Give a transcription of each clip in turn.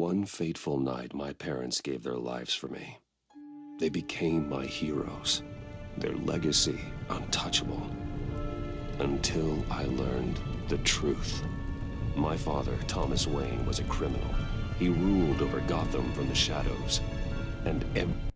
One fateful night, my parents gave their lives for me. They became my heroes, their legacy untouchable. Until I learned the truth. My father, Thomas Wayne, was a criminal. He ruled over Gotham from the shadows, and everything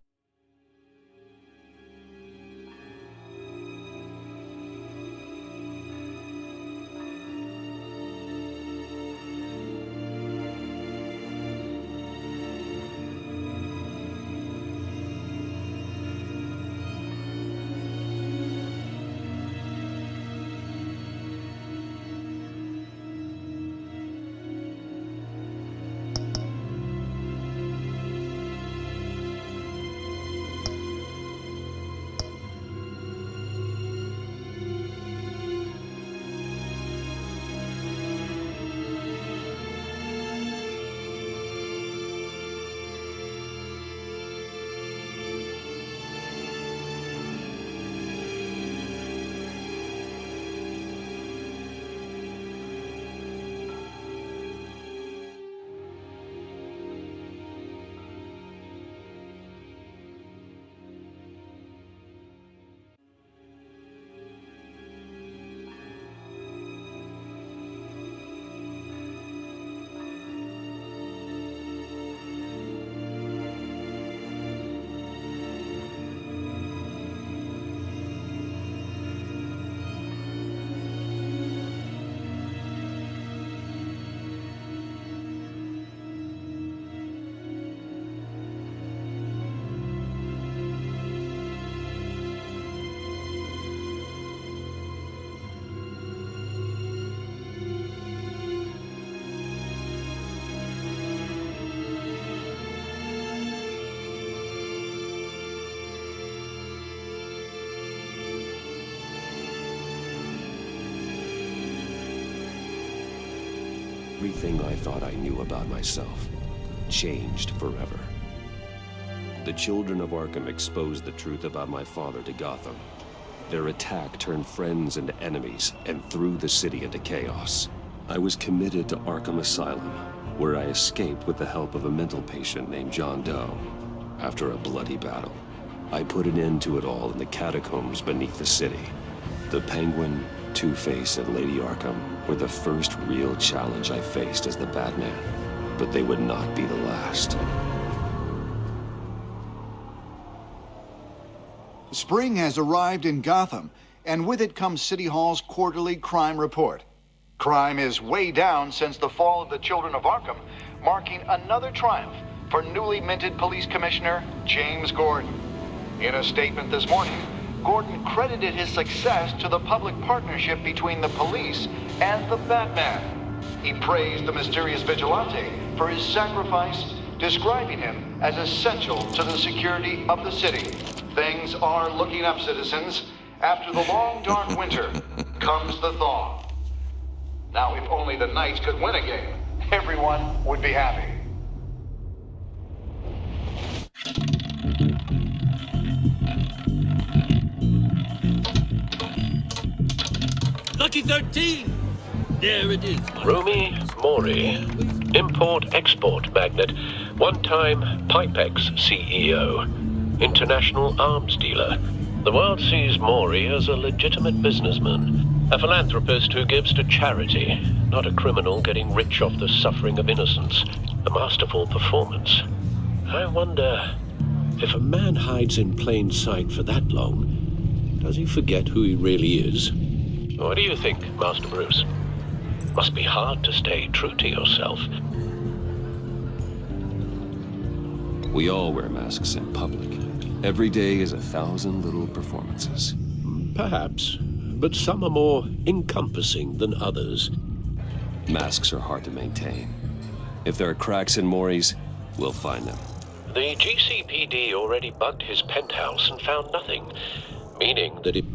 I thought I knew about myself changed forever. The children of Arkham exposed the truth about my father to Gotham. Their attack turned friends into enemies and threw the city into chaos. I was committed to Arkham Asylum, where I escaped with the help of a mental patient named John Doe. After a bloody battle, I put an end to it all in the catacombs beneath the city. The Penguin, Two-Face, and Lady Arkham were the first real challenge I faced as the Batman, but they would not be the last. Spring has arrived in Gotham, and with it comes City Hall's quarterly crime report. Crime is way down since the fall of the Children of Arkham, marking another triumph for newly minted Police Commissioner James Gordon. In a statement this morning, Gordon credited his success to the public partnership between the police and the Batman. He praised the mysterious vigilante for his sacrifice, describing him as essential to the security of the city. Things are looking up, citizens. After the long, dark winter comes the thaw. Now, if only the Knights could win a game, everyone would be happy. Lucky 13! There it is. Rumi Mori, import-export magnate, one-time Pipex CEO, international arms dealer. The world sees Mori as a legitimate businessman, a philanthropist who gives to charity, not a criminal getting rich off the suffering of innocence. A masterful performance. I wonder, if a man hides in plain sight for that long, does he forget who he really is? What do you think, Master Bruce? Must be hard to stay true to yourself. We all wear masks in public. Every day is 1,000 little performances. Perhaps, but some are more encompassing than others. Masks are hard to maintain. If there are cracks in Mori's, we'll find them. The GCPD already bugged his penthouse and found nothing, meaning that it...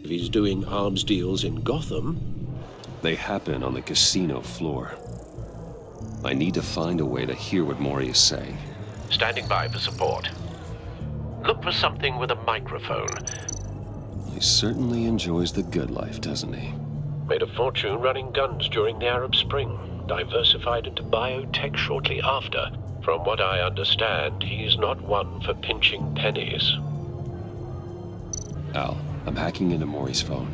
If he's doing arms deals in Gotham, They happen on the casino floor. I need to find a way to hear what Mori is saying. standing by for support. Look for something with a microphone. He certainly enjoys the good life, doesn't he? Made a fortune running guns during the Arab Spring. Diversified into biotech shortly after. From what I understand, he's not one for pinching pennies. Al, I'm hacking into Mori's phone.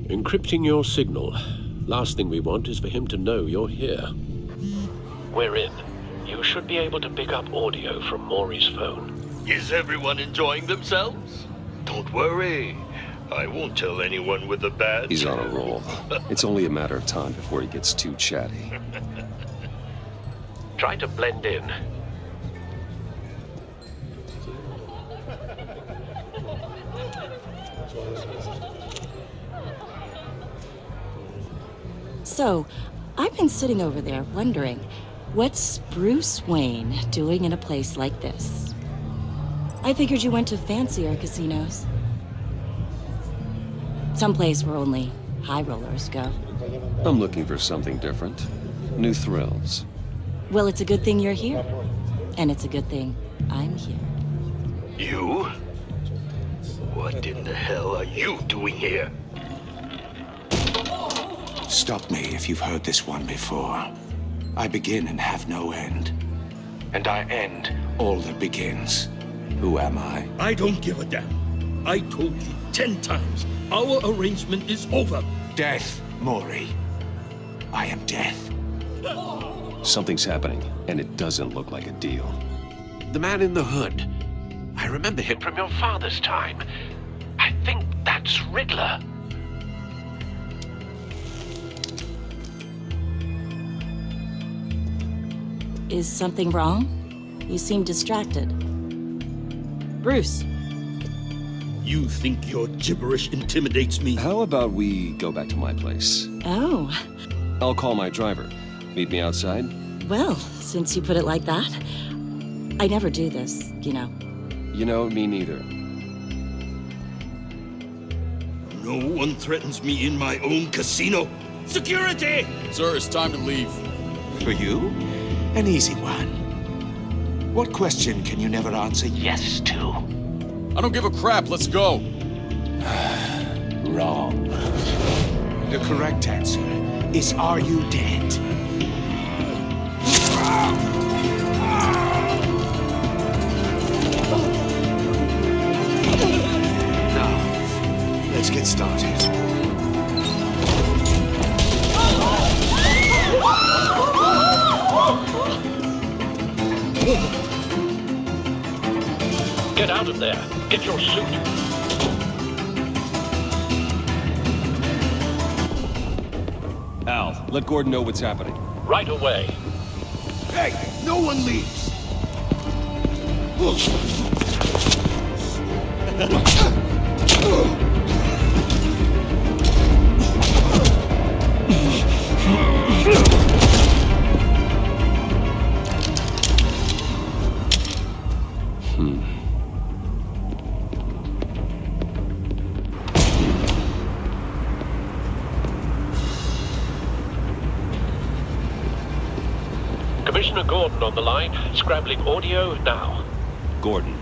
Encrypting your signal. Last thing we want is for him to know you're here. We're in. You should be able to pick up audio from Mori's phone. Is everyone enjoying themselves? Don't worry. I won't tell anyone with a bad... He's on a roll. It's only a matter of time before he gets too chatty. Try to blend in. So, I've been sitting over there wondering, what's Bruce Wayne doing in a place like this? I figured you went to fancier casinos. Someplace where only high rollers go. I'm looking for something different. New thrills. Well, it's a good thing you're here. And it's a good thing I'm here. You? What in the hell are you doing here? Stop me if you've heard this one before. I begin and have no end. And I end all that begins. Who am I? I don't give a damn. I told you 10 times. Our arrangement is over. Death, Mori. I am death. Something's happening, and it doesn't look like a deal. The man in the hood. I remember him from your father's time. I think that's Riddler. Is something wrong? You seem distracted. Bruce, You think your gibberish intimidates me? How about we go back to my place? oh, I'll call my driver. Meet me outside? well, since you put it like that, I never do this, you know. You know, me neither. No one threatens me in my own casino. Security! Sir, it's time to leave. For you? An easy one. What question can you never answer yes to? I don't give a crap, let's go. Wrong. The correct answer is, are you dead? Now, let's get started. Get out of there. Get your suit. Al, let Gordon know what's happening. Right away. Hey, no one leaves! Commissioner Gordon on the line. Scrambling audio now. Gordon.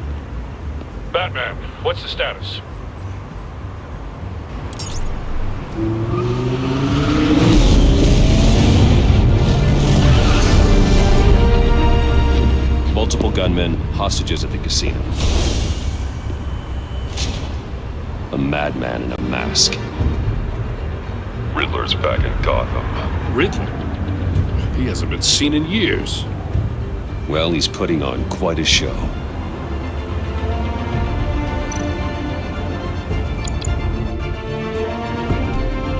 Batman, what's the status? Multiple gunmen, hostages at the casino. A madman in a mask. Riddler's back in Gotham. Riddler? He hasn't been seen in years. Well, he's putting on quite a show.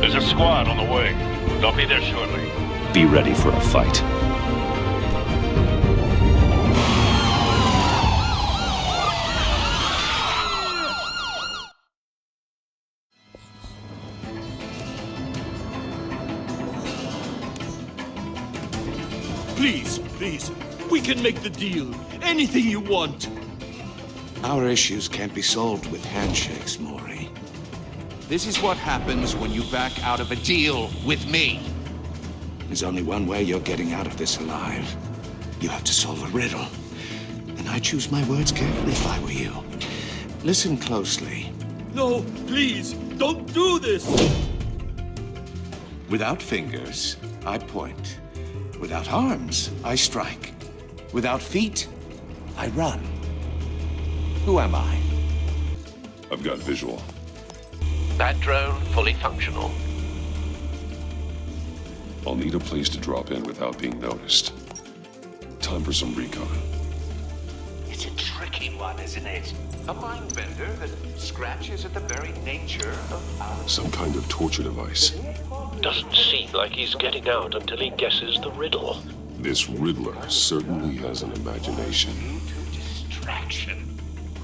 There's a squad on the way. They'll be there shortly. Be ready for a fight. Please, please. We can make the deal. Anything you want. Our issues can't be solved with handshakes, Mori. This is what happens when you back out of a deal with me. There's only one way you're getting out of this alive. You have to solve a riddle. And I choose my words carefully if I were you. Listen closely. No, please, don't do this! Without fingers, I point. Without arms, I strike. Without feet, I run. Who am I? I've got visual. That drone fully functional. I'll need a place to drop in without being noticed. Time for some recon. It's a tricky one, isn't it? A mind bender that scratches at the very nature of our... Some kind of torture device. Doesn't seem like he's getting out until he guesses the riddle. This Riddler certainly has an imagination. To distraction,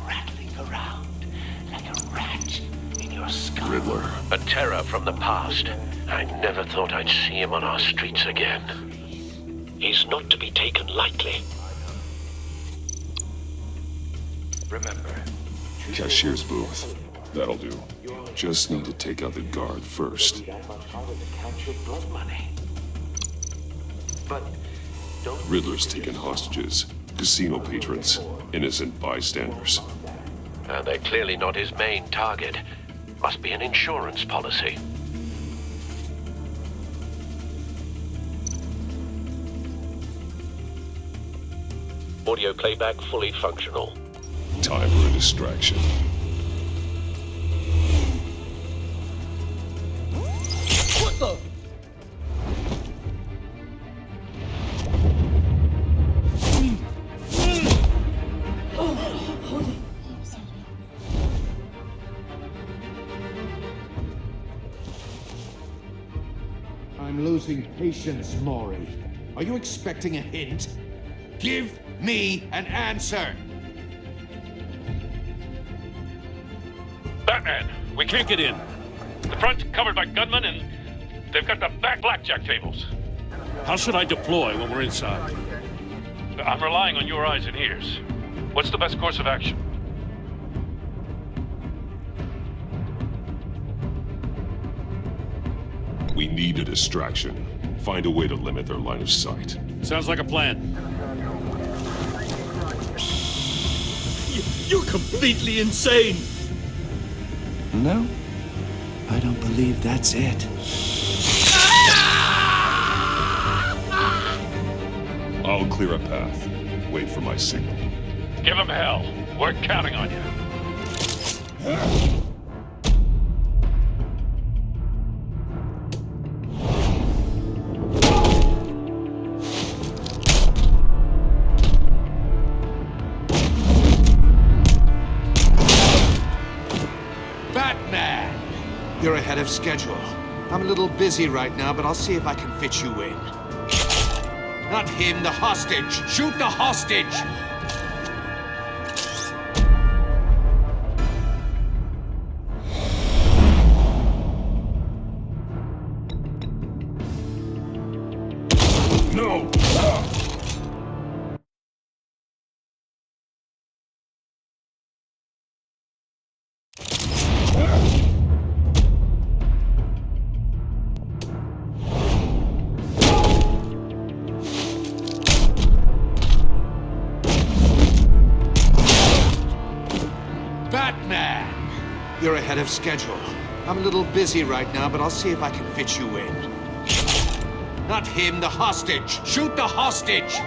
rattling around like a rat in your skull. Riddler. A terror from the past. I never thought I'd see him on our streets again. He's not to be taken lightly. Remember, Cashier's booth. That'll do. Just need to take out the guard first. but don't... Riddler's taken hostages. Casino patrons. Innocent bystanders. They're clearly not his main target. Must be an insurance policy. Audio playback fully functional. Time for a distraction. What the? I'm losing patience, Maury. Are you expecting a hint? Give me an answer! Batman, we can't get in. The front's covered by gunmen and they've got the back blackjack tables. How should I deploy when we're inside? I'm relying on your eyes and ears. What's the best course of action? We need a distraction. Find a way to limit their line of sight. Sounds like a plan. You're completely insane! No, I don't believe that's it. I'll clear a path. Wait for my signal. Give him hell. We're counting on you. Batman! You're ahead of schedule. I'm a little busy right now, but I'll see if I can fit you in. Not him, the hostage! Shoot the hostage! No! Batman! You're ahead of schedule. I'm a little busy right now, but I'll see if I can fit you in. Not him, the hostage! Shoot the hostage!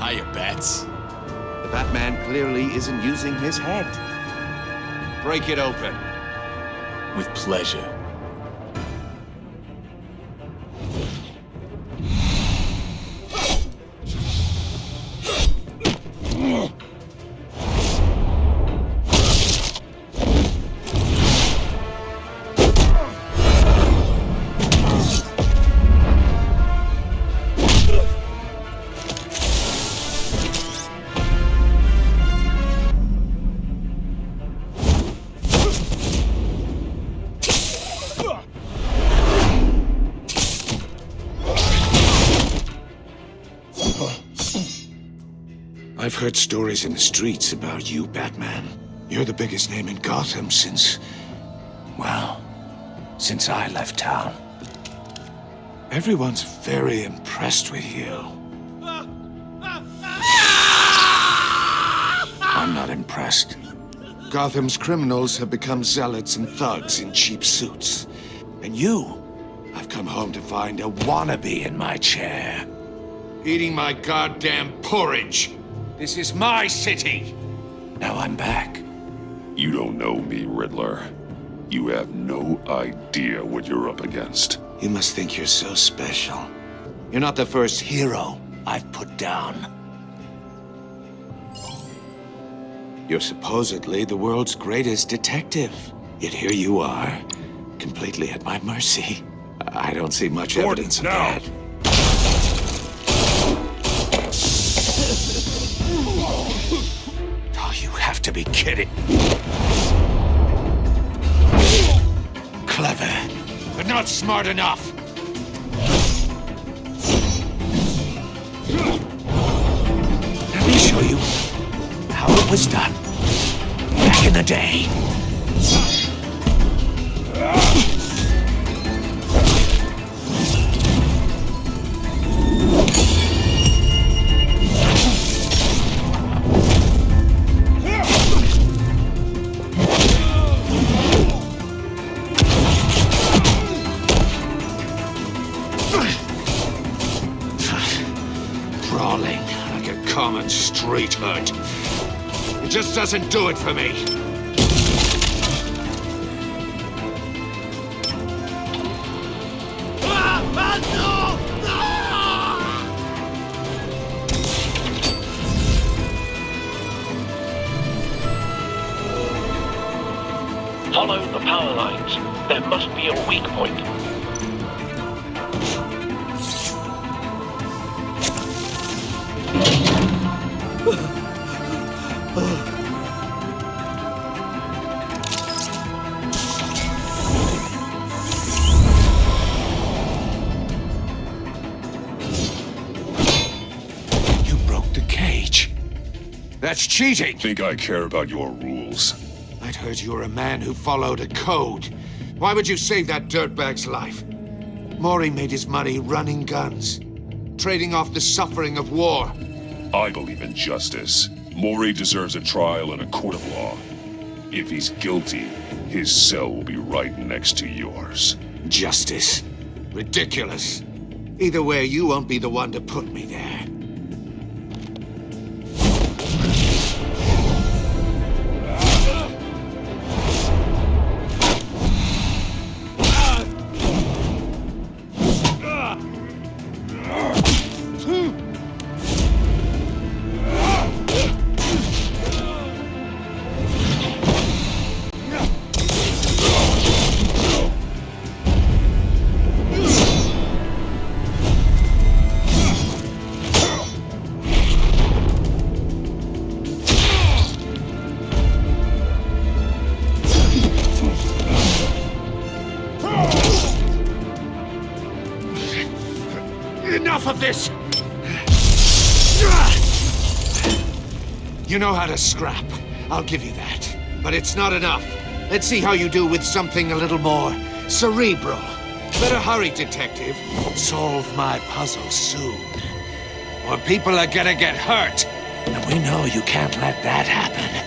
Hiya, Bats. The Batman clearly isn't using his head. Break it open. With pleasure. I've heard stories in the streets about you, Batman. You're the biggest name in Gotham since... well, since I left town. Everyone's very impressed with you. I'm not impressed. Gotham's criminals have become zealots and thugs in cheap suits. And you, I've come home to find a wannabe in my chair. Eating my goddamn porridge. This is my city. Now I'm back. You don't know me, Riddler. You have no idea what you're up against. You must think you're so special. You're not the first hero I've put down. You're supposedly the world's greatest detective. Yet here you are, completely at my mercy. I don't see much evidence of that. Oh, you have to be kidding. Clever, but not smart enough. Let me show you how it was done back in the day. Brawling like a common street hood. It just doesn't do it for me. Follow the power lines. There must be a weak point. You broke the cage. That's cheating. Think I care about your rules? I'd heard you were a man who followed a code. Why would you save that dirtbag's life? Mori made his money running guns, trading off the suffering of war. I believe in justice. Mori deserves a trial in a court of law. If he's guilty, his cell will be right next to yours. Justice. Ridiculous. Either way, you won't be the one to put me there. Enough of this! You know how to scrap. I'll give you that. But it's not enough. Let's see how you do with something a little more cerebral. Better hurry, detective. Solve my puzzle soon. Or people are gonna get hurt. And we know you can't let that happen.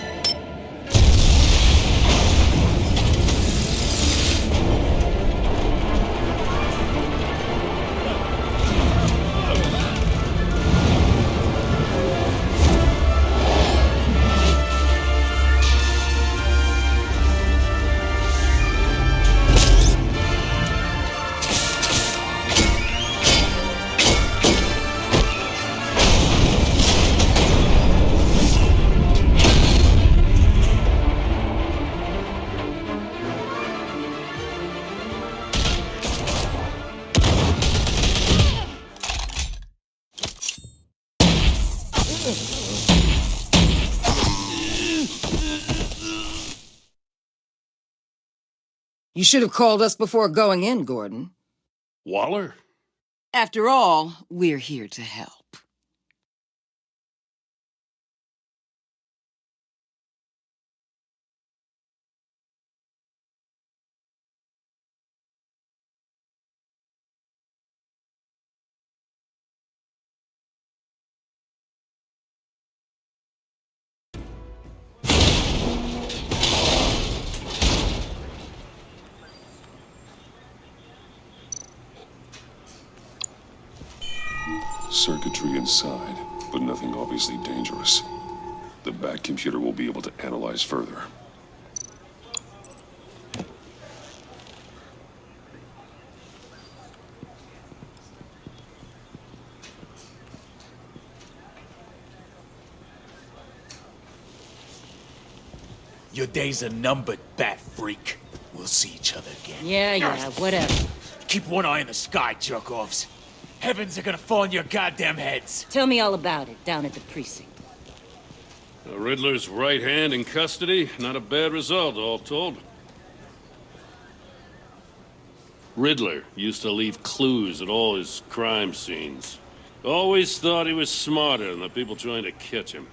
You should have called us before going in, Gordon. Waller? After all, we're here to help. Circuitry inside, but nothing obviously dangerous. The Bat computer will be able to analyze further. Your days are numbered, Bat Freak. We'll see each other again. Yeah, whatever. Keep one eye in the sky, jerk-offs. Heavens are gonna fall on your goddamn heads. Tell me all about it down at the precinct. The Riddler's right hand in custody. Not a bad result, all told. Riddler used to leave clues at all his crime scenes. Always thought he was smarter than the people trying to catch him.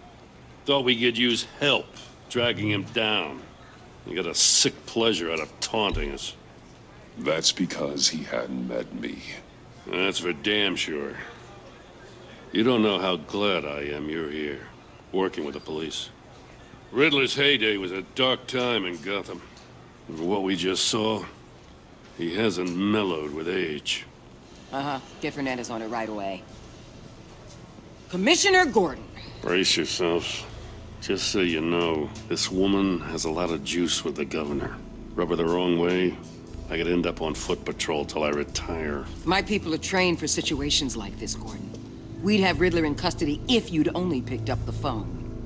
Thought we could use help dragging him down. He got a sick pleasure out of taunting us. That's because he hadn't met me. That's for damn sure. You don't know how glad I am you're here, working with the police. Riddler's heyday was a dark time in Gotham. And for what we just saw, he hasn't mellowed with age. Get Fernandez on it right away. Commissioner Gordon. Brace yourselves. Just so you know, this woman has a lot of juice with the governor. Rub her the wrong way, I could end up on foot patrol till I retire. My people are trained for situations like this, Gordon. We'd have Riddler in custody if you'd only picked up the phone.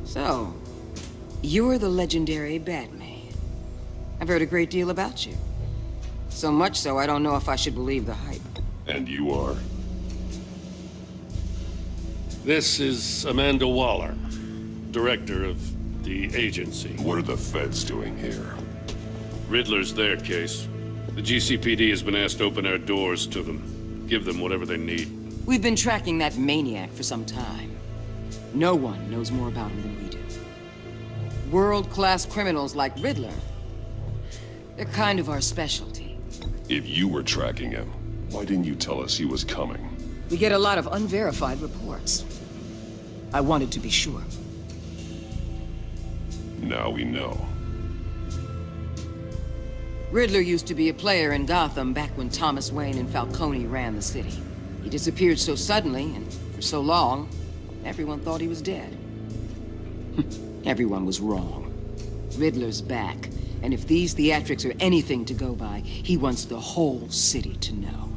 So, you're the legendary Batman. I've heard a great deal about you. So much so, I don't know if I should believe the hype. And you are? This is Amanda Waller, director of the agency. What are the feds doing here? Riddler's their case. The GCPD has been asked to open our doors to them. Give them whatever they need. We've been tracking that maniac for some time. No one knows more about him than we do. World-class criminals like Riddler, they're kind of our specialty. If you were tracking him, why didn't you tell us he was coming? We get a lot of unverified reports. I wanted to be sure. Now we know. Riddler used to be a player in Gotham back when Thomas Wayne and Falcone ran the city. He disappeared so suddenly and for so long, everyone thought he was dead. Everyone was wrong. Riddler's back, and if these theatrics are anything to go by, he wants the whole city to know.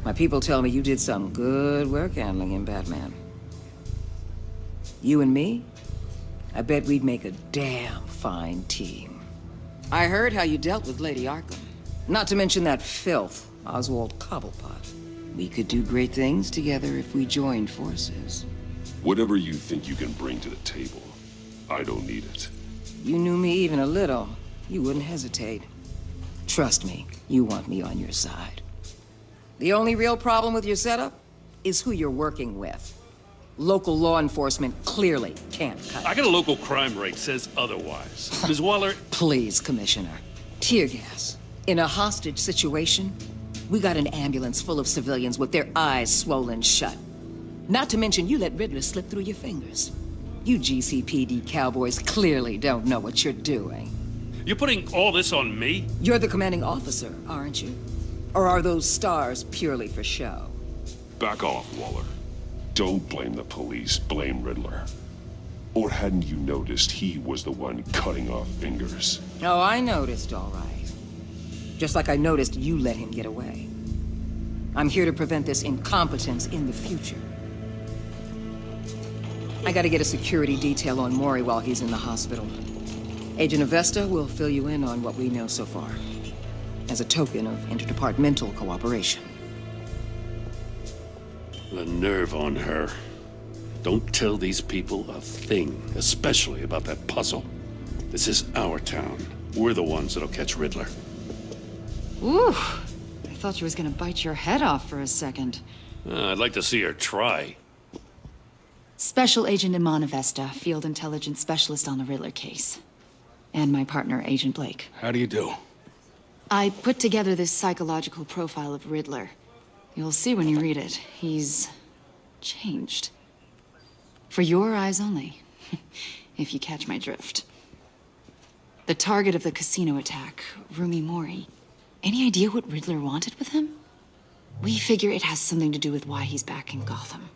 My people tell me you did some good work handling him, Batman. You and me? I bet we'd make a damn fine team. I heard how you dealt with Lady Arkham. Not to mention that filth, Oswald Cobblepot. We could do great things together if we joined forces. Whatever you think you can bring to the table, I don't need it. You knew me even a little, you wouldn't hesitate. Trust me, you want me on your side. The only real problem with your setup is who you're working with. Local law enforcement clearly can't cut it. I got a local crime rate says otherwise. Ms. Waller... Please, Commissioner. Tear gas. In a hostage situation, we got an ambulance full of civilians with their eyes swollen shut. Not to mention you let Riddler slip through your fingers. You GCPD cowboys clearly don't know what you're doing. You're putting all this on me? You're the commanding officer, aren't you? Or are those stars purely for show? Back off, Waller. Don't blame the police, blame Riddler. Or hadn't you noticed he was the one cutting off fingers? Oh, I noticed, all right. Just like I noticed you let him get away. I'm here to prevent this incompetence in the future. I gotta get a security detail on Mori while he's in the hospital. Agent Avesta will fill you in on what we know so far, as a token of interdepartmental cooperation. The nerve on her. Don't tell these people a thing, especially about that puzzle. This is our town. We're the ones that'll catch Riddler. Ooh, I thought you was gonna bite your head off for a second. I'd like to see her try. Special Agent Iman Avesta, Field Intelligence Specialist on the Riddler case. And my partner, Agent Blake. How do you do? I put together this psychological profile of Riddler. You'll see when you read it. He's changed. For your eyes only, if you catch my drift. The target of the casino attack, Rumi Mori. Any idea what Riddler wanted with him? We figure it has something to do with why he's back in Gotham.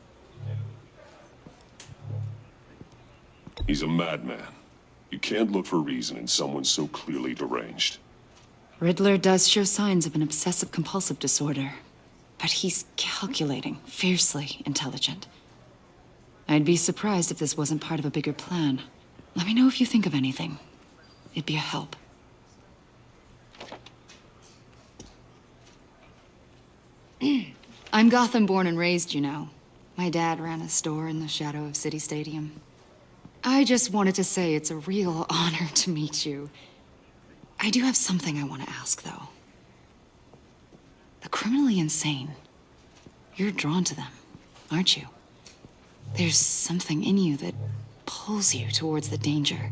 He's a madman. You can't look for reason in someone so clearly deranged. Riddler does show signs of an obsessive-compulsive disorder, but he's calculating, fiercely intelligent. I'd be surprised if this wasn't part of a bigger plan. Let me know if you think of anything. It'd be a help. I'm Gotham born and raised, you know. My dad ran a store in the shadow of City Stadium. I just wanted to say it's a real honor to meet you. I do have something I want to ask, though. The criminally insane. You're drawn to them, aren't you? There's something in you that pulls you towards the danger.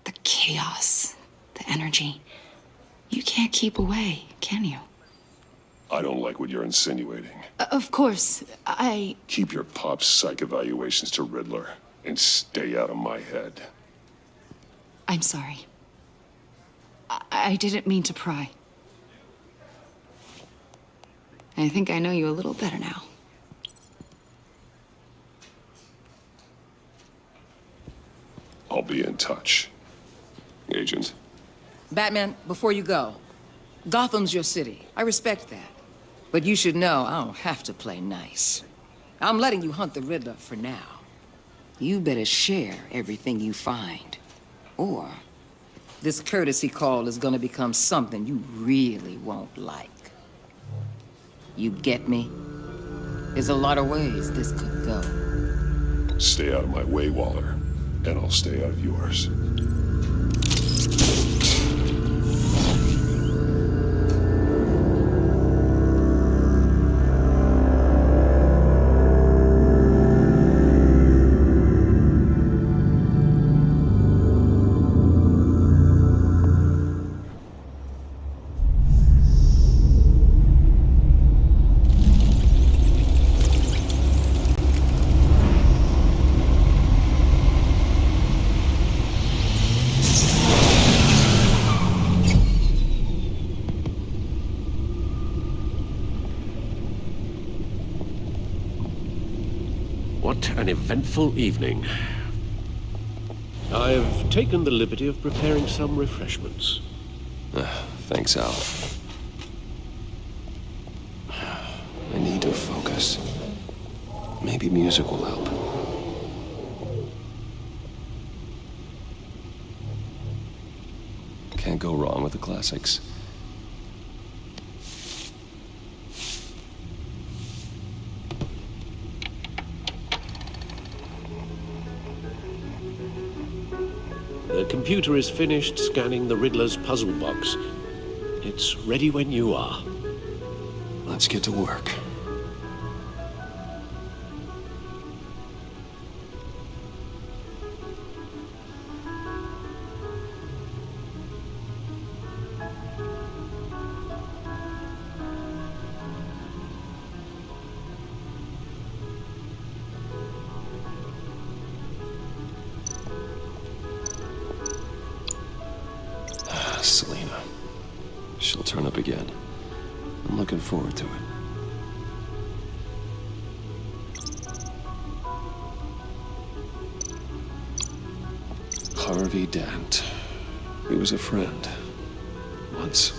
The chaos, the energy. You can't keep away, can you? I don't like what you're insinuating. Of course, Keep your pop's psych evaluations to Riddler and stay out of my head. I'm sorry. I didn't mean to pry. I think I know you a little better now. I'll be in touch. Agent. Batman, before you go, Gotham's your city. I respect that. But you should know I don't have to play nice. I'm letting you hunt the Riddler for now. You better share everything you find. Or this courtesy call is gonna become something you really won't like. You get me? There's a lot of ways this could go. Stay out of my way, Waller, and I'll stay out of yours. What an eventful evening. I've taken the liberty of preparing some refreshments. Thanks, Al. I need to focus. Maybe music will help. Can't go wrong with the classics. The computer is finished scanning the Riddler's puzzle box. It's ready when you are. Let's get to work. Selina. She'll turn up again. I'm looking forward to it. Harvey Dent. He was a friend. Once.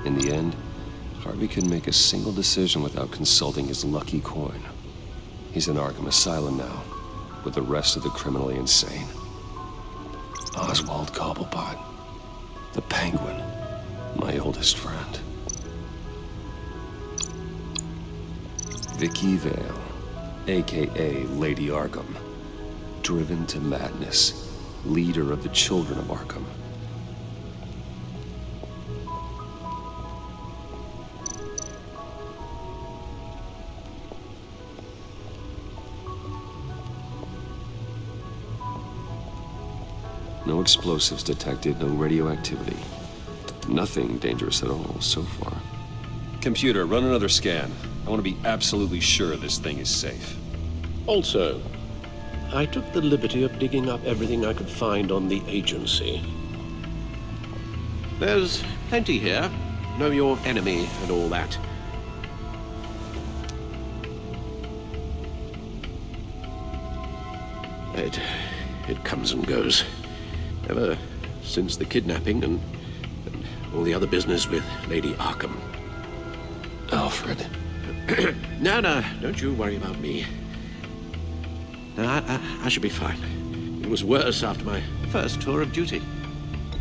In the end, Harvey couldn't make a single decision without consulting his lucky coin. He's in Arkham Asylum now, with the rest of the criminally insane. Oswald Cobblepot. The Penguin. My oldest friend. Vicky Vale, a.k.a. Lady Arkham. Driven to madness. Leader of the Children of Arkham. No explosives detected, no radioactivity. Nothing dangerous at all so far. Computer, run another scan. I want to be absolutely sure this thing is safe. Also, I took the liberty of digging up everything I could find on the agency. There's plenty here. Know your enemy and all that. It comes and goes. Ever since the kidnapping and all the other business with Lady Arkham. Alfred. No, don't you worry about me. No, I should be fine. It was worse after my first tour of duty.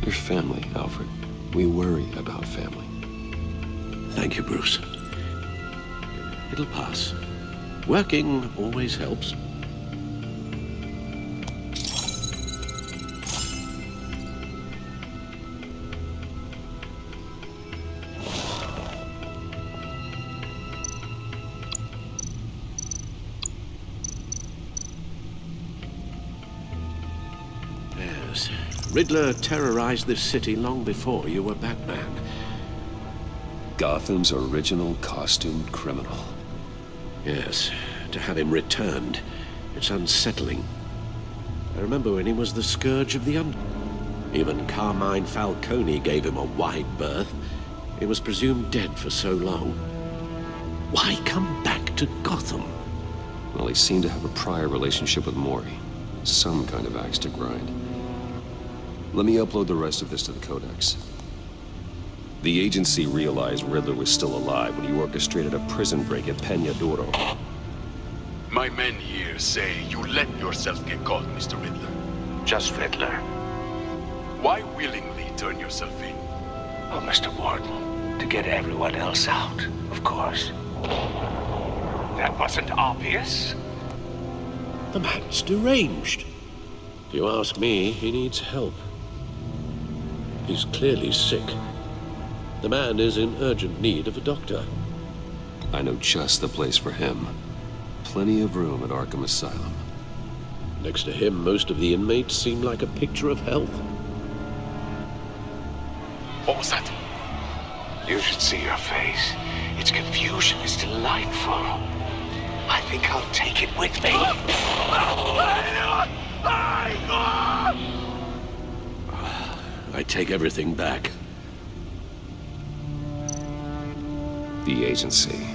Your family, Alfred. We worry about family. Thank you, Bruce. It'll pass. Working always helps. Yes. Riddler terrorized this city long before you were Batman. Gotham's original costumed criminal. Yes, to have him returned, it's unsettling. I remember when he was the scourge of the Even Carmine Falcone gave him a wide berth. He was presumed dead for so long. Why come back to Gotham? Well, he seemed to have a prior relationship with Mori. Some kind of axe to grind. Let me upload the rest of this to the Codex. The agency realized Riddler was still alive when he orchestrated a prison break at Peña Duro. My men here say you let yourself get caught, Mr. Riddler. Just Riddler. Why willingly turn yourself in? Oh, Mr. Warden, to get everyone else out, of course. That wasn't obvious. The man's deranged. If you ask me, he needs help. He's clearly sick. The man is in urgent need of a doctor. I know just the place for him. Plenty of room at Arkham Asylum. Next to him, most of the inmates seem like a picture of health. What was that? You should see your face. Its confusion is delightful. I think I'll take it with me. I take everything back. The agency.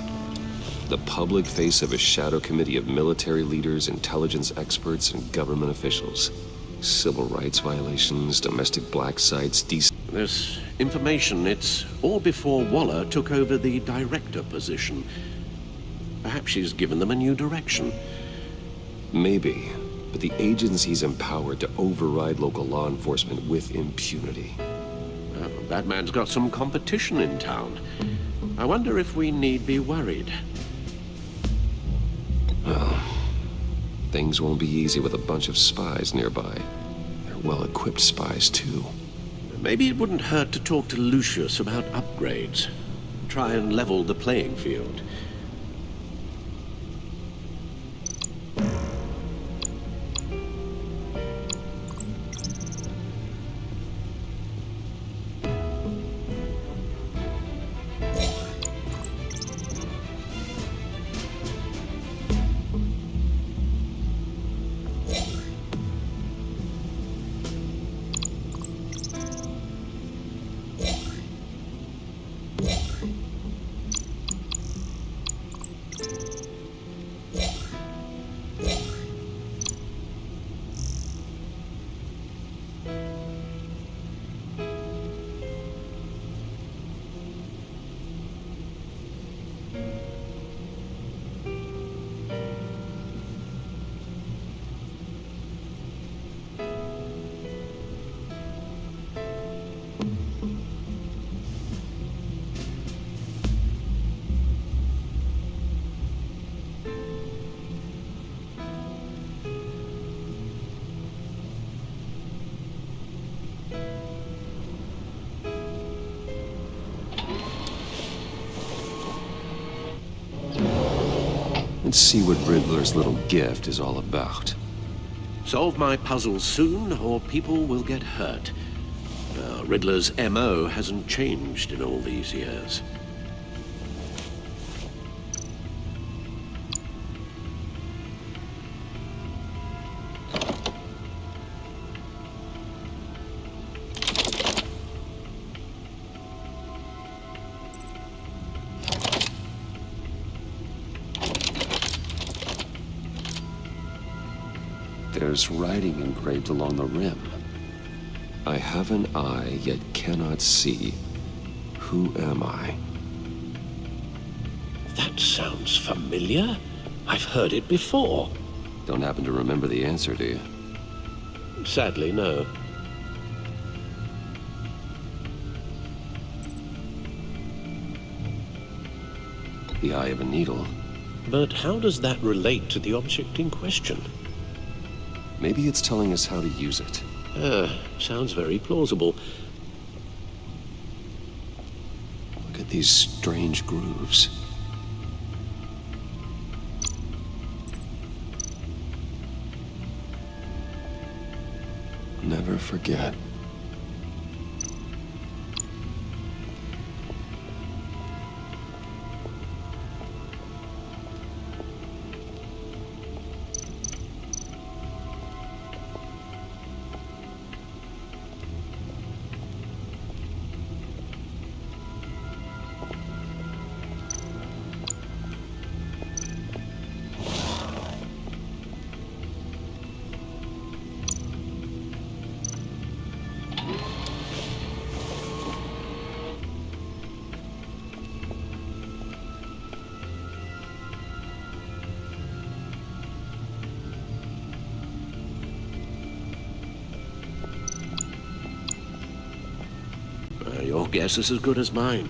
The public face of a shadow committee of military leaders, intelligence experts, and government officials. Civil rights violations, domestic black sites, This information, it's all before Waller took over the director position. Perhaps she's given them a new direction. Maybe, but the agency's empowered to override local law enforcement with impunity. Batman's got some competition in town. I wonder if we need be worried. Well, things won't be easy with a bunch of spies nearby. They're well-equipped spies, too. Maybe it wouldn't hurt to talk to Lucius about upgrades. Try and level the playing field. Let's see what Riddler's little gift is all about. Solve my puzzles soon, or people will get hurt. Riddler's MO hasn't changed in all these years. There's writing engraved along the rim. I have an eye, yet cannot see. Who am I? That sounds familiar. I've heard it before. Don't happen to remember the answer, do you? Sadly, no. The eye of a needle. But how does that relate to the object in question? Maybe it's telling us how to use it. Sounds very plausible. Look at these strange grooves. Never forget. Your guess is as good as mine.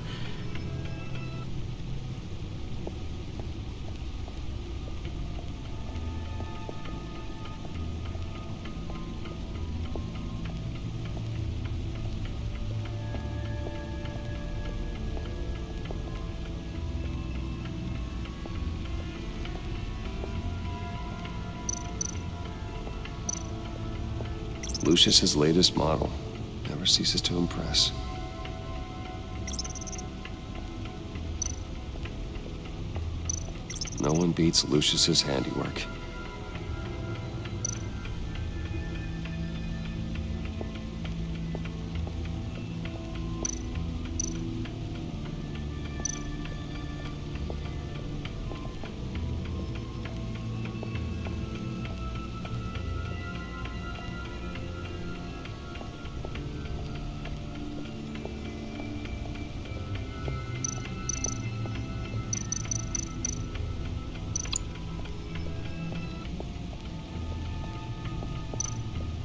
Lucius's latest model. Never ceases to impress. No one beats Lucius's handiwork.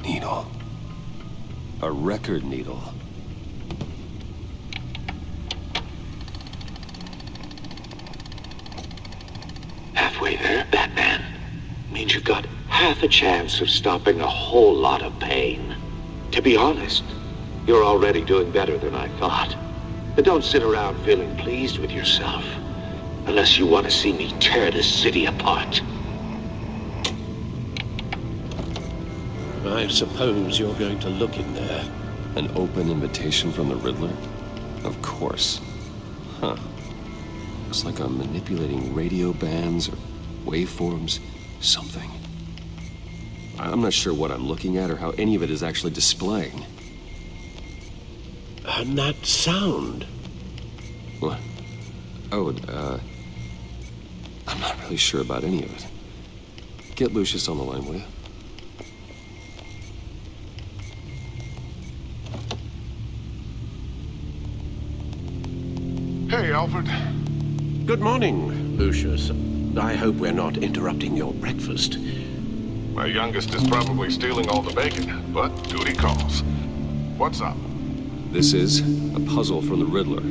Needle. A record needle. Halfway there, Batman. Means you've got half a chance of stopping a whole lot of pain. To be honest, you're already doing better than I thought. But don't sit around feeling pleased with yourself. Unless you want to see me tear this city apart. I suppose you're going to look in there. An open invitation from the Riddler? Of course. Huh. Looks like I'm manipulating radio bands or waveforms, something. I'm not sure what I'm looking at or how any of it is actually displaying. And that sound? What? Oh, I'm not really sure about any of it. Get Lucius on the line, will you? Hey, Alfred. Good morning, Lucius. I hope we're not interrupting your breakfast. My youngest is probably stealing all the bacon, but duty calls. What's up? This is a puzzle from the Riddler.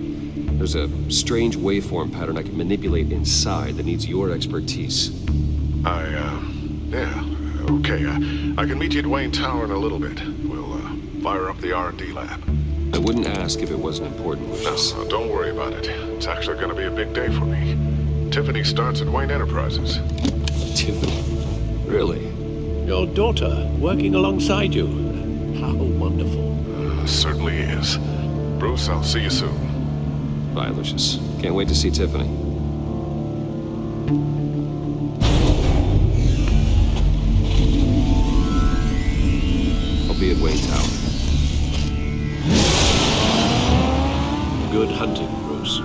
There's a strange waveform pattern I can manipulate inside that needs your expertise. Yeah, okay. I can meet you at Wayne Tower in a little bit. We'll, fire up the R&D lab. I wouldn't ask if it wasn't important, Lucius. No, don't worry about it. It's actually gonna be a big day for me. Tiffany starts at Wayne Enterprises. Tiffany? Really? Your daughter, working alongside you. How wonderful. Certainly is. Bruce, I'll see you soon. Bye, Lucius. Can't wait to see Tiffany. I'll be at Wayne Tower. Good hunting, Bruce.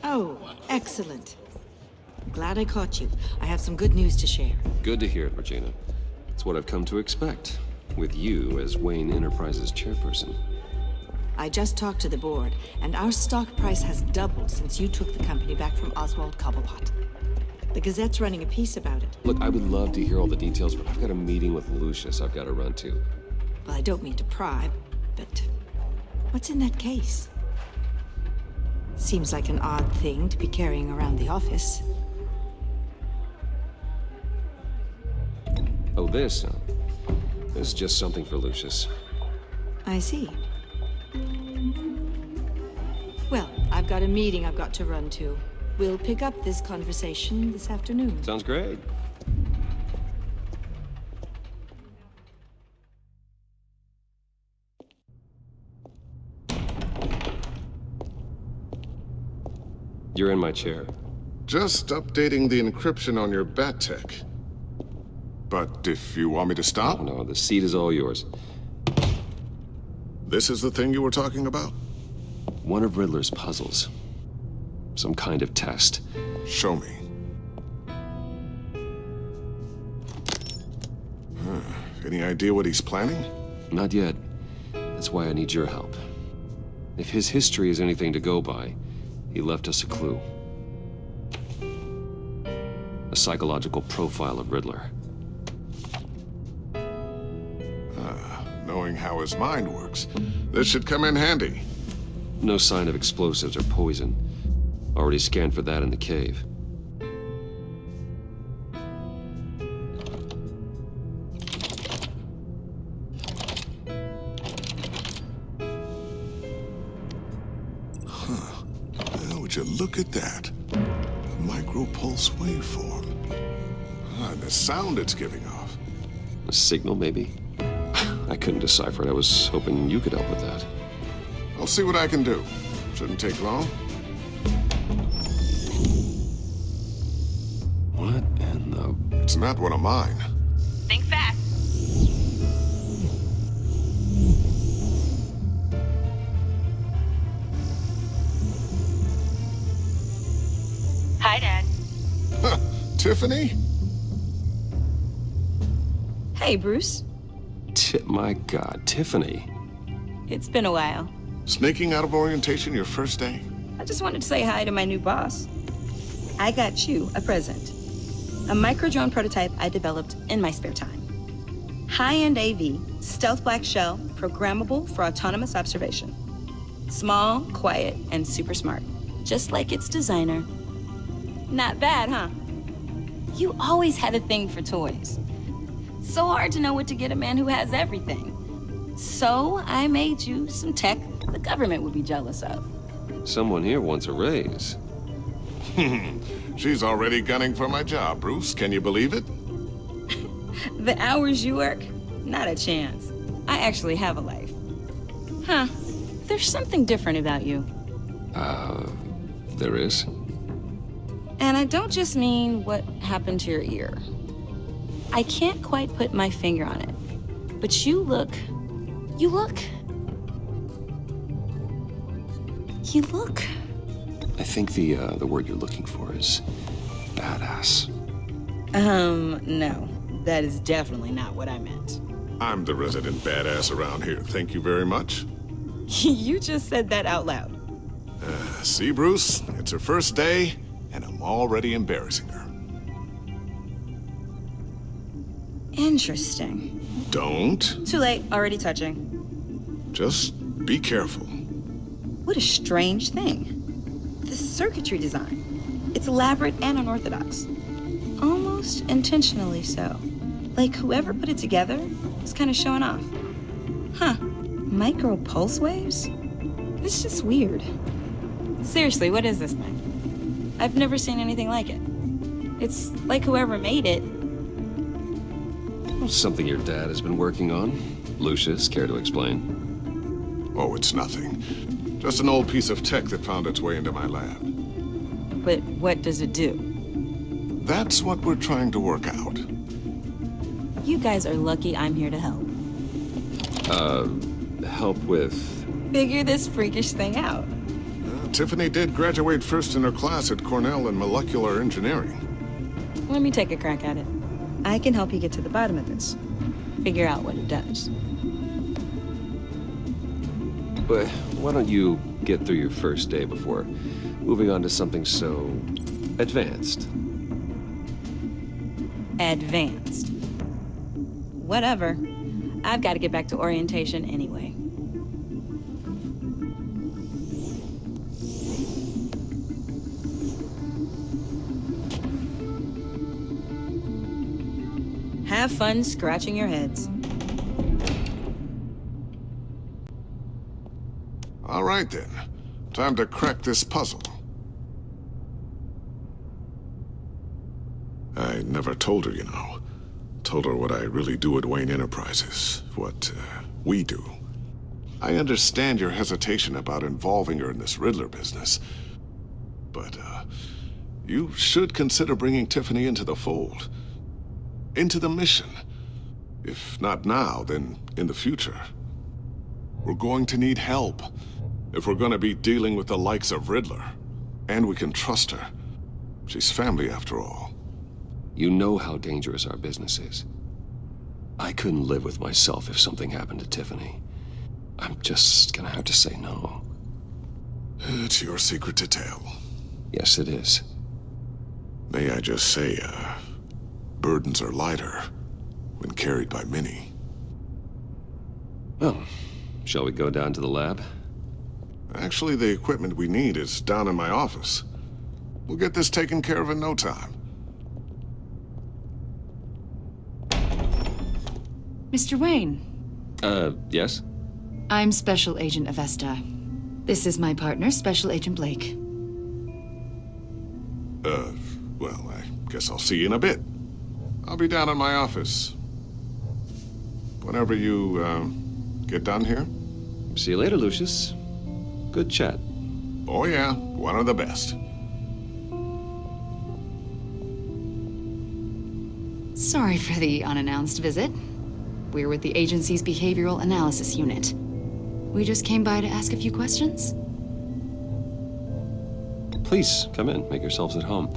Oh, excellent. Glad I caught you. I have some good news to share. Good to hear it, Regina. It's what I've come to expect, with you as Wayne Enterprises chairperson. I just talked to the board, and our stock price has doubled since you took the company back from Oswald Cobblepot. The Gazette's running a piece about it. Look, I would love to hear all the details, but I've got a meeting with Lucius I've got to run to. Well, I don't mean to pry, but what's in that case? Seems like an odd thing to be carrying around the office. Oh, this? This is just something for Lucius. I see. Well, I've got a meeting I've got to run to. We'll pick up this conversation this afternoon. Sounds great. You're in my chair. Just updating the encryption on your bat tech. But if you want me to stop? No, the seat is all yours. This is the thing you were talking about? One of Riddler's puzzles. Some kind of test. Show me. Any idea what he's planning? Not yet. That's why I need your help. If his history is anything to go by, he left us a clue. A psychological profile of Riddler. Knowing how his mind works, this should come in handy. No sign of explosives or poison. Already scanned for that in the cave. Well, would you look at that? Micropulse waveform. And the sound it's giving off. A signal, maybe? I couldn't decipher it. I was hoping you could help with that. I'll see what I can do. Shouldn't take long. What in the... It's not one of mine. Think fast. Hi, Dad. Tiffany? Hey, Bruce. My God, Tiffany. It's been a while. Sneaking out of orientation your first day? I just wanted to say hi to my new boss. I got you a present. A micro-drone prototype I developed in my spare time. High-end AV, stealth black shell, programmable for autonomous observation. Small, quiet, and super smart. Just like its designer. Not bad, huh? You always had a thing for toys. So hard to know what to get a man who has everything. So I made you some tech the government would be jealous of. Someone here wants a raise. She's already gunning for my job, Bruce. Can you believe it? The hours you work? Not a chance. I actually have a life. Huh. There's something different about you. There is? And I don't just mean what happened to your ear. I can't quite put my finger on it. But you look... I think the word you're looking for is badass. No. That is definitely not what I meant. I'm the resident badass around here. Thank you very much. You just said that out loud. See, Bruce? It's her first day, and I'm already embarrassing her. Interesting. Don't. Too late. Already touching. Just be careful. What a strange thing. The circuitry design. It's elaborate and unorthodox. Almost intentionally so. Like whoever put it together was kind of showing off. Huh. Micro pulse waves? It's just weird. Seriously, what is this thing? I've never seen anything like it. It's like whoever made it. Something your dad has been working on. Lucius, care to explain? Oh, it's nothing. Just an old piece of tech that found its way into my lab. But what does it do? That's what we're trying to work out. You guys are lucky I'm here to help. Help with... Figure this freakish thing out. Tiffany did graduate first in her class at Cornell in molecular engineering. Let me take a crack at it. I can help you get to the bottom of this. Figure out what it does. But why don't you get through your first day before moving on to something so advanced? Advanced. Whatever. I've got to get back to orientation anyway. Have fun scratching your heads. All right, then. Time to crack this puzzle. I never told her, you know. Told her what I really do at Wayne Enterprises. What, we do. I understand your hesitation about involving her in this Riddler business. But, you should consider bringing Tiffany into the fold. Into the mission. If not now, then in the future. We're going to need help. If we're gonna be dealing with the likes of Riddler. And we can trust her. She's family after all. You know how dangerous our business is. I couldn't live with myself if something happened to Tiffany. I'm just gonna have to say no. It's your secret to tell. Yes, it is. May I just say, burdens are lighter when carried by many. Well, shall we go down to the lab? Actually, the equipment we need is down in my office. We'll get this taken care of in no time. Mr. Wayne. Yes? I'm Special Agent Avesta. This is my partner, Special Agent Blake. Well, I guess I'll see you in a bit. I'll be down in my office. Whenever you, get done here. See you later, Lucius. Good chat. Oh yeah, one of the best. Sorry for the unannounced visit. We're with the agency's Behavioral Analysis Unit. We just came by to ask a few questions. Please, come in. Make yourselves at home.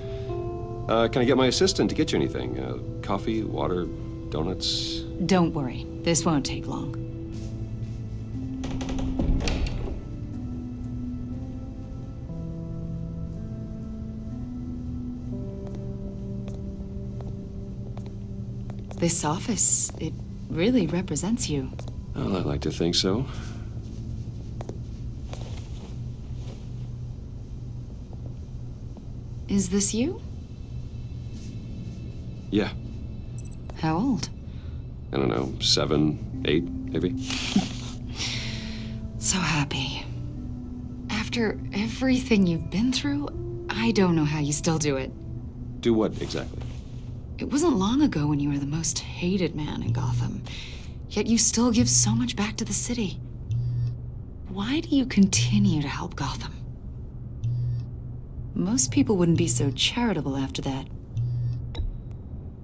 Can I get my assistant to get you anything? Coffee, water, donuts? Don't worry. This won't take long. This office, it really represents you. Well, I'd like to think so. Is this you? Yeah. How old? I don't know, 7, 8, maybe? So happy. After everything you've been through, I don't know how you still do it. Do what, exactly? It wasn't long ago when you were the most hated man in Gotham, yet you still give so much back to the city. Why do you continue to help Gotham? Most people wouldn't be so charitable after that.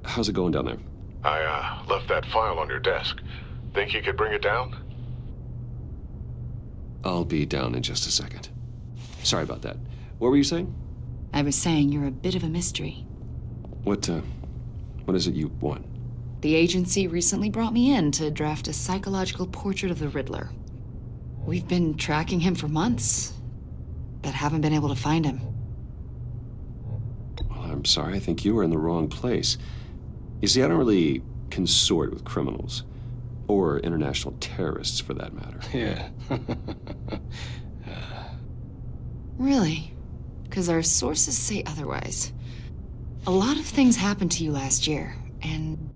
How's it going down there? I, left that file on your desk. Think you could bring it down? I'll be down in just a second. Sorry about that. What were you saying? I was saying you're a bit of a mystery. What is it you want? The agency recently brought me in to draft a psychological portrait of the Riddler. We've been tracking him for months, but haven't been able to find him. Well, I'm sorry. I think you were in the wrong place. You see, I don't really consort with criminals. Or international terrorists, for that matter. Yeah. Really? Because our sources say otherwise. A lot of things happened to you last year, and...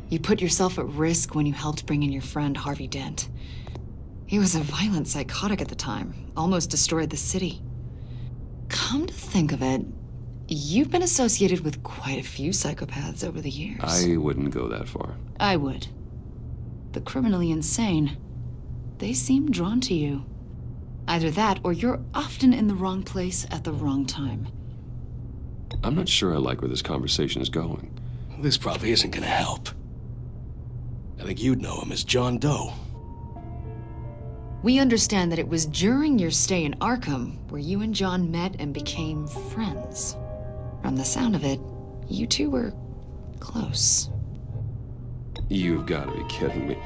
You put yourself at risk when you helped bring in your friend Harvey Dent. He was a violent psychotic at the time, almost destroyed the city. Come to think of it, you've been associated with quite a few psychopaths over the years. I wouldn't go that far. I would. The criminally insane, they seem drawn to you. Either that, or you're often in the wrong place at the wrong time. I'm not sure I like where this conversation is going. This probably isn't gonna help. I think you'd know him as John Doe. We understand that it was during your stay in Arkham where you and John met and became friends. From the sound of it, you two were close. You've got to be kidding me.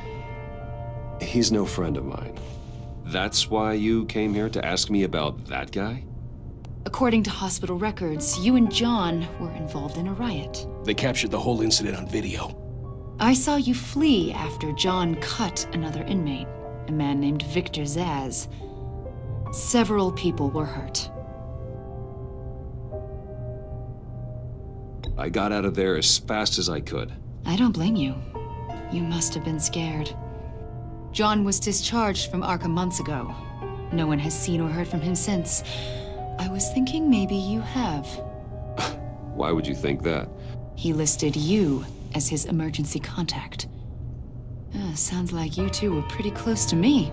He's no friend of mine. That's why you came here to ask me about that guy? According to hospital records, you and John were involved in a riot. They captured the whole incident on video. I saw you flee after John cut another inmate, a man named Victor Zsasz. Several people were hurt. I got out of there as fast as I could. I don't blame you. You must have been scared. John was discharged from Arkham months ago. No one has seen or heard from him since. I was thinking maybe you have. Why would you think that? He listed you as his emergency contact. Sounds like you two were pretty close to me.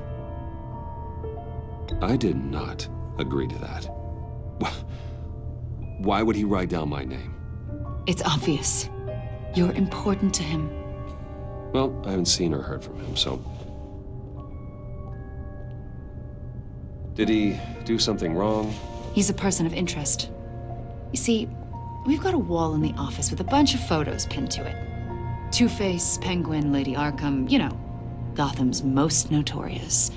I did not agree to that. Why would he write down my name? It's obvious. You're important to him. Well, I haven't seen or heard from him, so... Did he do something wrong? He's a person of interest. You see, we've got a wall in the office with a bunch of photos pinned to it. Two-Face, Penguin, Lady Arkham, you know, Gotham's most notorious.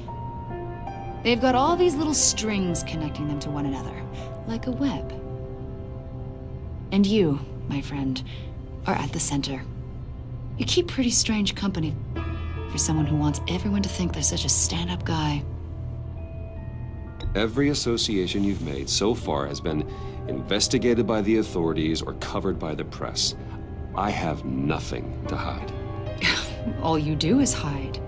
They've got all these little strings connecting them to one another, like a web. And you, my friend, are at the center. You keep pretty strange company for someone who wants everyone to think they're such a stand-up guy. Every association you've made so far has been investigated by the authorities or covered by the press. I have nothing to hide. All you do is hide.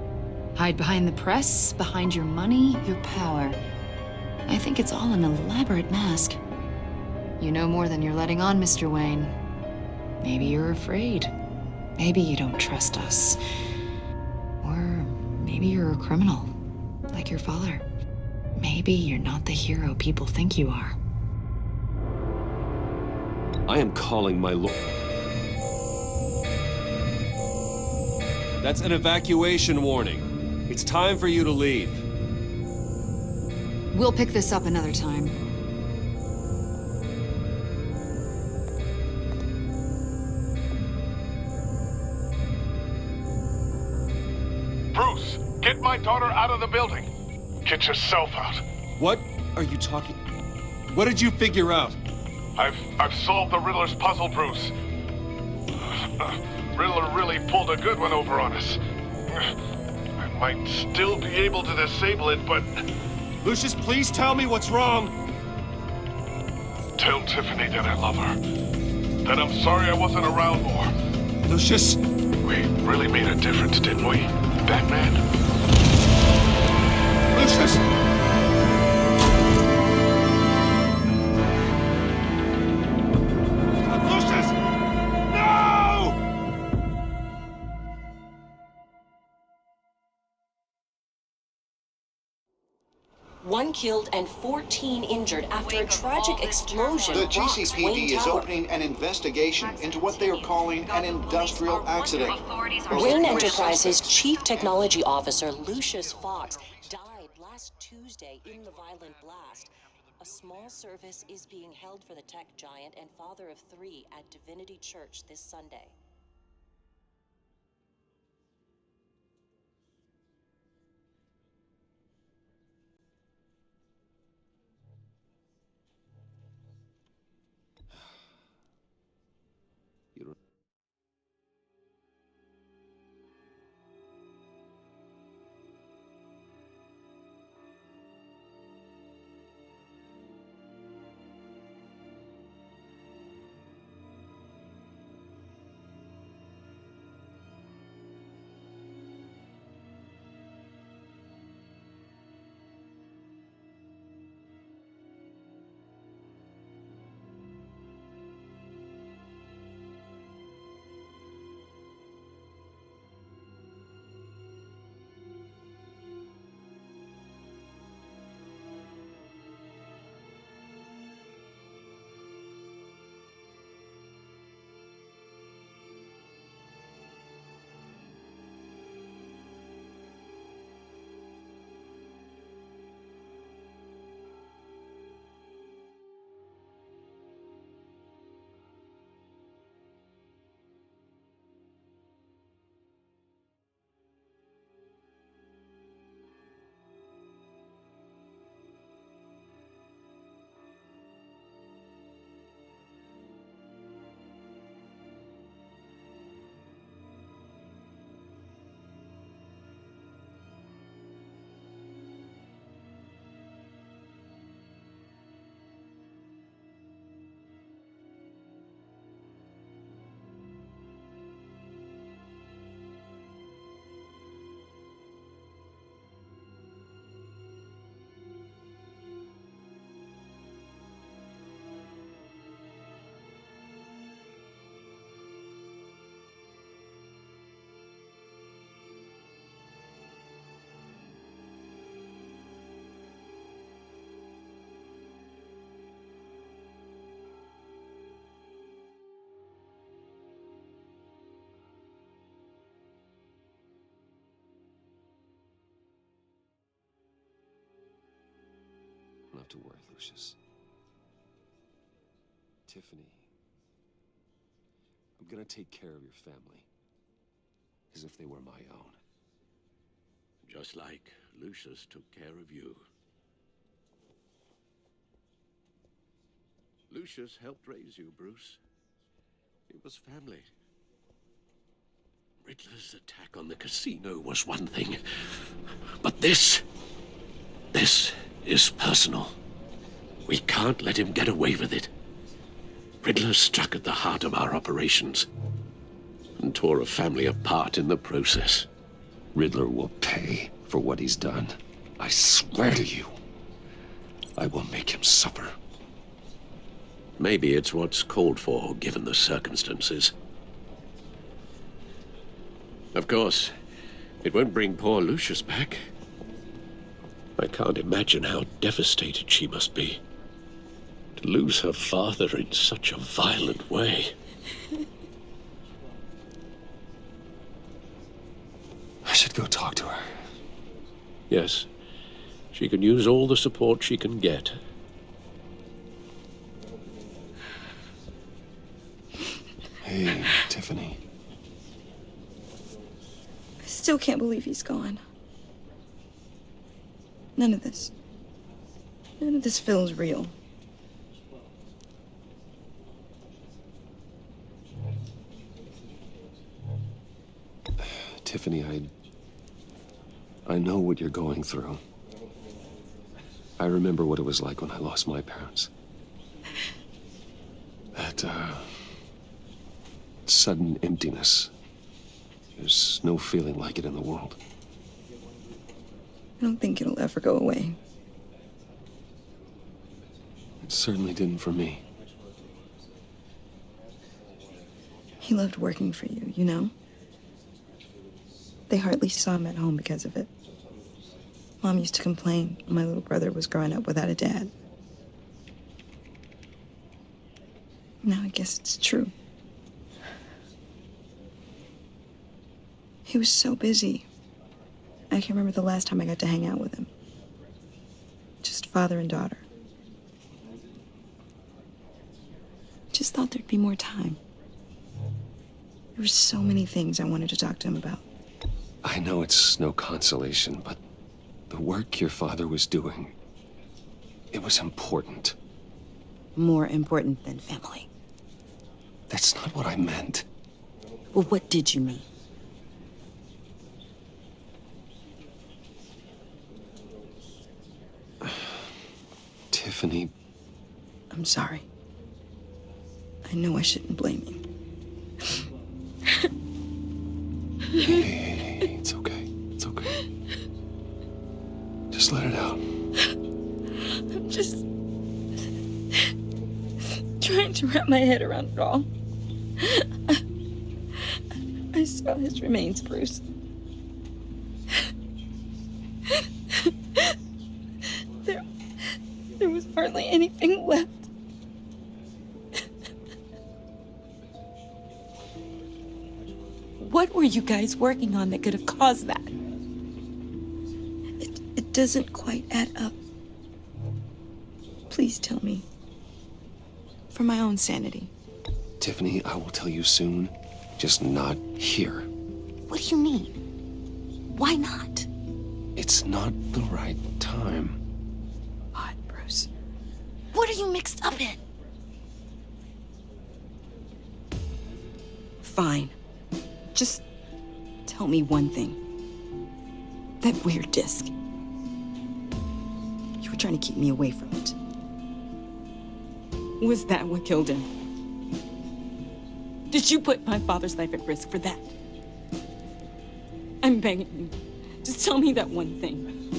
Hide behind the press, behind your money, your power. I think it's all an elaborate mask. You know more than you're letting on, Mr. Wayne. Maybe you're afraid. Maybe you don't trust us. Or maybe you're a criminal, like your father. Maybe you're not the hero people think you are. I am calling my lord. That's an evacuation warning. It's time for you to leave. We'll pick this up another time. Bruce, get my daughter out of the building. Get yourself out. What are you talking? What did you figure out? I've solved the Riddler's puzzle, Bruce. Riddler really pulled a good one over on us. I might still be able to disable it, but... Lucius, please tell me what's wrong. Tell Tiffany that I love her. That I'm sorry I wasn't around more. Lucius! We really made a difference, didn't we, Batman? Lucius! One killed and 14 injured after a tragic explosion. The rocks GCPD Wayne is Tower. opening an investigation into what they are calling an industrial accident. Wayne Enterprises Chief Technology Officer Lucius Fox died last Tuesday in the violent blast. A small service is being held for the tech giant and father of 3 at Divinity Church this Sunday. to worry, Lucius. Tiffany, I'm gonna take care of your family. As if they were my own. Just like Lucius took care of you. Lucius helped raise you, Bruce. It was family. Riddler's attack on the casino was one thing. But this is personal. We can't let him get away with it. Riddler struck at the heart of our operations and tore a family apart in the process. Riddler will pay for what he's done. I swear to you, I will make him suffer. Maybe it's what's called for, given the circumstances. Of course, it won't bring poor Lucius back. I can't imagine how devastated she must be. To lose her father in such a violent way. I should go talk to her. Yes, she can use all the support she can get. Hey, Tiffany. I still can't believe he's gone. None of this feels real. Tiffany, I know what you're going through. I remember what it was like when I lost my parents. That, sudden emptiness. There's no feeling like it in the world. I don't think it'll ever go away. It certainly didn't for me. He loved working for you, you know? They hardly saw him at home because of it. Mom used to complain when my little brother was growing up without a dad. Now I guess it's true. He was so busy. I can't remember the last time I got to hang out with him. Just father and daughter. Just thought there'd be more time. There were so many things I wanted to talk to him about. I know it's no consolation, but the work your father was doing, it was important. More important than family. That's not what I meant. Well, what did you mean? Tiffany. I'm sorry. I know I shouldn't blame you. Hey, it's okay. It's okay. Just let it out. I'm just trying to wrap my head around it all. I saw his remains, Bruce. There was hardly anything left. What were you guys working on that could have caused that? It doesn't quite add up. Please tell me. For my own sanity. Tiffany, I will tell you soon, just not here. What do you mean? Why not? It's not the right time. Odd, Bruce. What are you mixed up in? Fine. Just tell me one thing. That weird disc. You were trying to keep me away from it. Was that what killed him? Did you put my father's life at risk for that? I'm begging you. Just tell me that one thing.